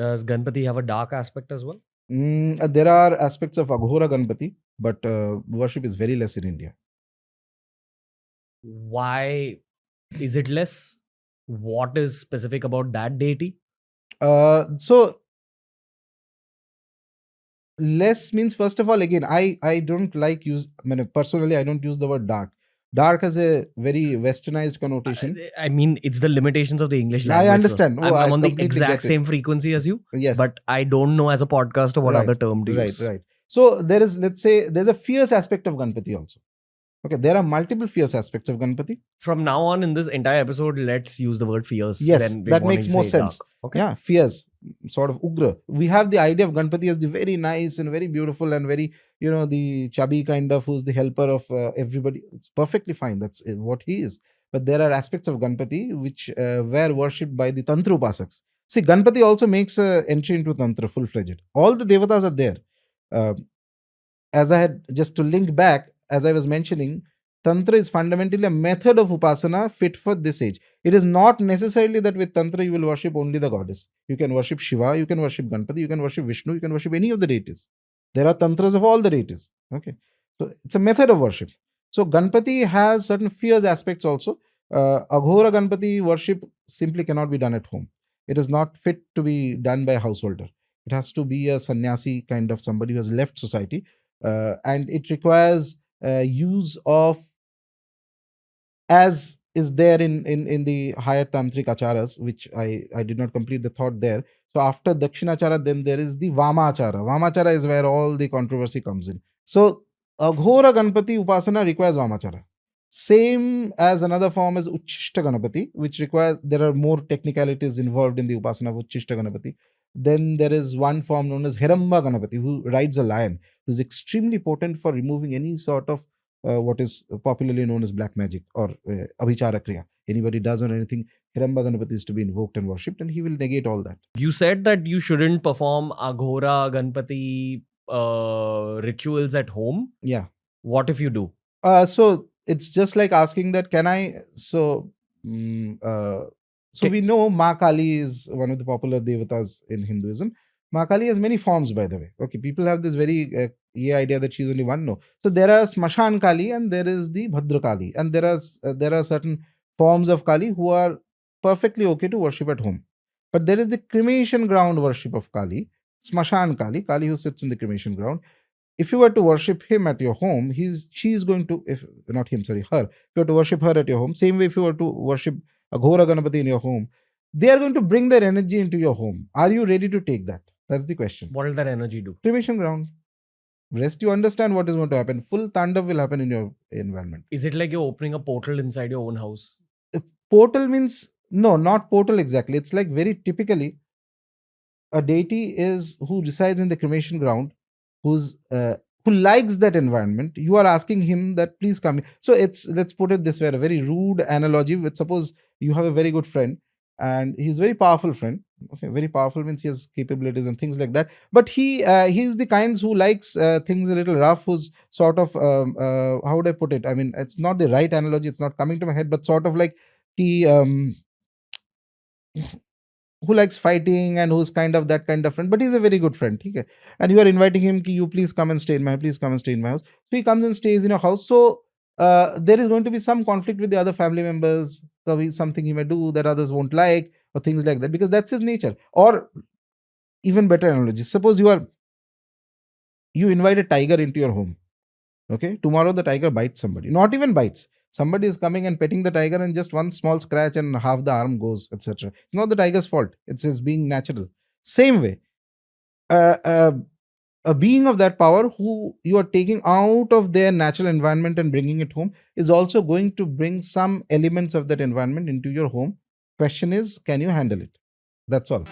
Does Ganpati have a dark aspect as well? There are aspects of Aghora Ganpati, but worship is very less in India. Why is it less? What is specific about that deity? So less means, first of all, again, I don't like personally I don't use the word dark. Dark has a very westernized connotation. I mean, it's the limitations of the English language. I understand. So I'm on the completely exact get it. same frequency as you. Yes. But I don't know as a podcaster what other term to use. Right. So there is, let's say, there's a fierce aspect of Ganpati also. Okay, there are multiple fierce aspects of Ganpati. From now on in this entire episode, let's use the word fierce. Yes, that makes more sense. Dark. Okay. Yeah, fierce, sort of ugra. We have the idea of Ganpati as the very nice and very beautiful and very, the chubby kind of, who's the helper of everybody. It's perfectly fine. That's what he is. But there are aspects of Ganpati which were worshipped by the Tantra Upasaks. See, Ganpati also makes an entry into Tantra full-fledged. All the devatas are there. As I had, just to link back, as I was mentioning, Tantra is fundamentally a method of upasana fit for this age. It is not necessarily that with Tantra you will worship only the goddess. You can worship Shiva, you can worship Ganpati, you can worship Vishnu, you can worship any of the deities. There are Tantras of all the deities. Okay. So it's a method of worship. So Ganpati has certain fierce aspects also. Aghora Ganpati worship simply cannot be done at home. It is not fit to be done by a householder. It has to be a sannyasi kind of somebody who has left society. And it requires use of, as is there in the higher tantric acharas, which I did not complete the thought there. So after Dakshinachara, then there is the Vamachara. Vamachara is where all the controversy comes in. So Aghora Ganpati Upasana requires Vamachara. Same as another form is Uchishta Ganapati, which requires, there are more technicalities involved in the Upasana of Uchishta Ganapati. Then there is one form known as Hiramba Ganapati, who rides a lion, who is extremely potent for removing any sort of what is popularly known as black magic or abhichara kriya. Anybody does or anything, Hiramba Ganapati is to be invoked and worshipped, and he will negate all that. You said that you shouldn't perform Aghora Ganpati rituals at home. Yeah. What if you do? So it's just like asking that, can I? So we know Ma Kali is one of the popular devatas in Hinduism. Ma Kali has many forms, by the way. Okay, people have this very idea that she's only one. No. So there are Smashan Kali and there is the Bhadra Kali. And there are certain forms of Kali who are perfectly okay to worship at home. But there is the cremation ground worship of Kali, Smashan Kali, Kali who sits in the cremation ground. If you were to worship him at your home, she's going to, her. If you were to worship her at your home, same way if you were to worship Aghora Ganapati in your home, they are going to bring their energy into your home. Are you ready to take that? That's the question. What will that energy do? Cremation ground. Rest, you understand what is going to happen. Full tandav will happen in your environment. Is it like you're opening a portal inside your own house? Portal means, no, not portal exactly. It's like very typically, a deity is who resides in the cremation ground, who likes that environment. You are asking him that please come. So let's put it this way, a very rude analogy. With suppose you have a very good friend and he's a very powerful friend. Okay, very powerful means he has capabilities and things like that. But he's the kinds who likes things a little rough, who's sort of how would I put it? I mean, it's not the right analogy. It's not coming to my head, but sort of like he who likes fighting and who's kind of that kind of friend, but he's a very good friend. Okay? And you are inviting him, you please come and stay in my house. So he comes and stays in your house. So there is going to be some conflict with the other family members. Something he may do that others won't like, or things like that, because that's his nature. Or even better analogy, suppose you invite a tiger into your home. Okay, tomorrow the tiger bites somebody, not even bites. Somebody is coming and petting the tiger and just one small scratch and half the arm goes, etc. It's not the tiger's fault. It's his being natural. Same way, a being of that power who you are taking out of their natural environment and bringing it home is also going to bring some elements of that environment into your home. Question is, can you handle it? That's all.